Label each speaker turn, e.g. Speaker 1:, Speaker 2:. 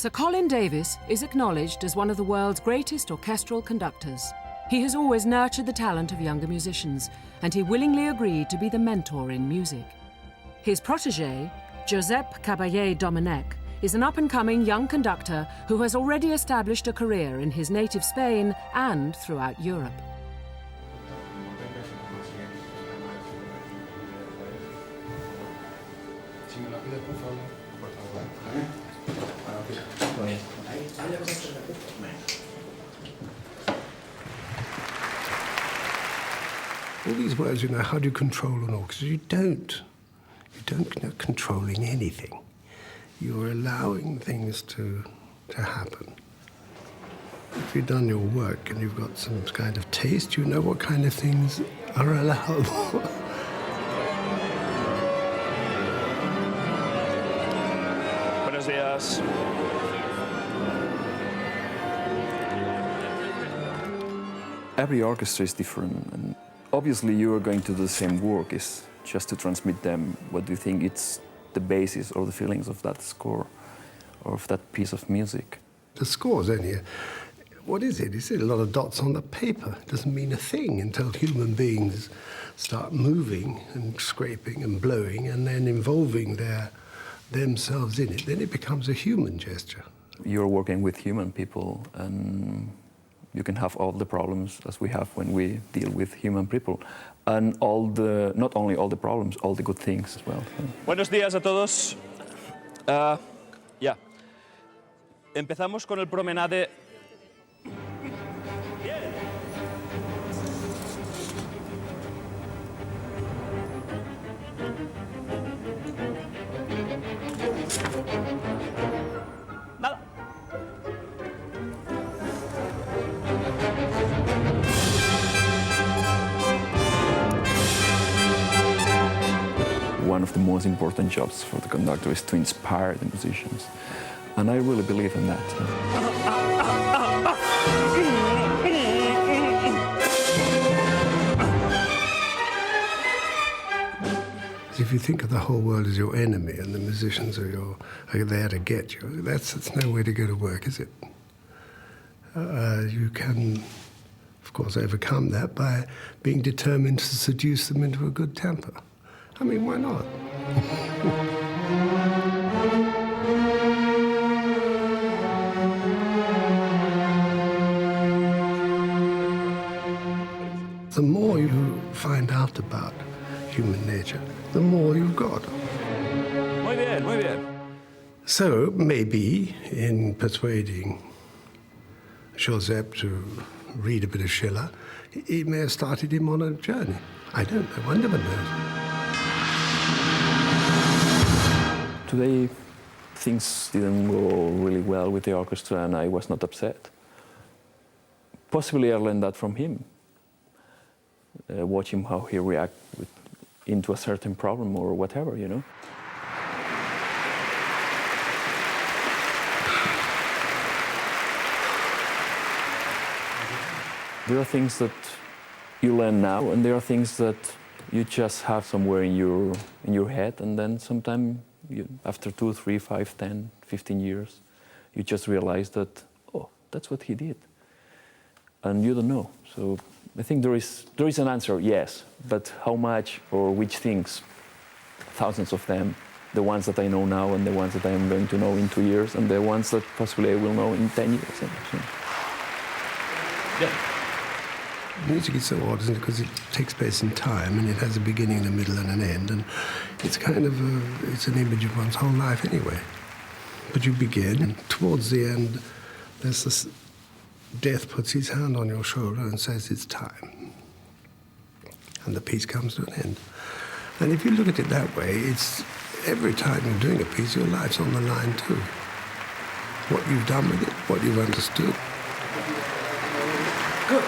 Speaker 1: Sir Colin Davis is acknowledged as one of the world's greatest orchestral conductors. He has always nurtured the talent of younger musicians, and he willingly agreed to be the mentor in music. His protégé, Josep Caballé-Domenech, is an up-and-coming young conductor who has already established a career in his native Spain and throughout Europe.
Speaker 2: All these words, how do you control an orchestra? You don't. You don't controlling anything. You're allowing things to happen. If you've done your work and you've got some kind of taste, you know what kind of things are allowed.
Speaker 3: Buenos días. Every orchestra is different, and obviously you are going to do the same work. It's just to transmit them what do you think it's the basis or the feelings of that score or of that piece of music.
Speaker 2: The score's only what is it? It's a lot of dots on the paper. It doesn't mean a thing until human beings start moving and scraping and blowing and then involving themselves in it. Then it becomes a human gesture.
Speaker 3: You're working with human people, and you can have all the problems as we have when we deal with human people. And not only all the problems, all the good things as well.
Speaker 4: Buenos días a todos. Ya. Empezamos con el promenade. Nada.
Speaker 3: One of the most important jobs for the conductor is to inspire the musicians. And I really believe in that.
Speaker 2: If you think of the whole world as your enemy and the musicians are there to get you, that's no way to go to work, is it? You can, of course, overcome that by being determined to seduce them into a good temper. I mean, why not? The more you find out about human nature, the more you've got.
Speaker 4: Muy bien, muy bien.
Speaker 2: So, maybe, in persuading Josep to read a bit of Schiller, it may have started him on a journey. I don't know, one never knows.
Speaker 3: Today, things didn't go really well with the orchestra, and I was not upset. Possibly I learned that from him. Watch him how he reacts into a certain problem or whatever, There are things that you learn now, and there are things that you just have somewhere in your head, and then sometime after 2, 3, 5, 10, 15 years, you just realize that, oh, that's what he did. And you don't know. So I think there is an answer, yes, but how much or which things? Thousands of them, the ones that I know now and the ones that I am going to know in 2 years and the ones that possibly I will know in 10 years.
Speaker 4: Yeah.
Speaker 2: Music is so odd, isn't it? Because it takes place in time and it has a beginning, a middle and an end, and it's kind of it's an image of one's whole life anyway. But you begin, and towards the end, there's this death puts his hand on your shoulder and says it's time. And the piece comes to an end. And if you look at it that way, it's every time you're doing a piece, your life's on the line too. What you've done with it, what you've understood.
Speaker 4: Good.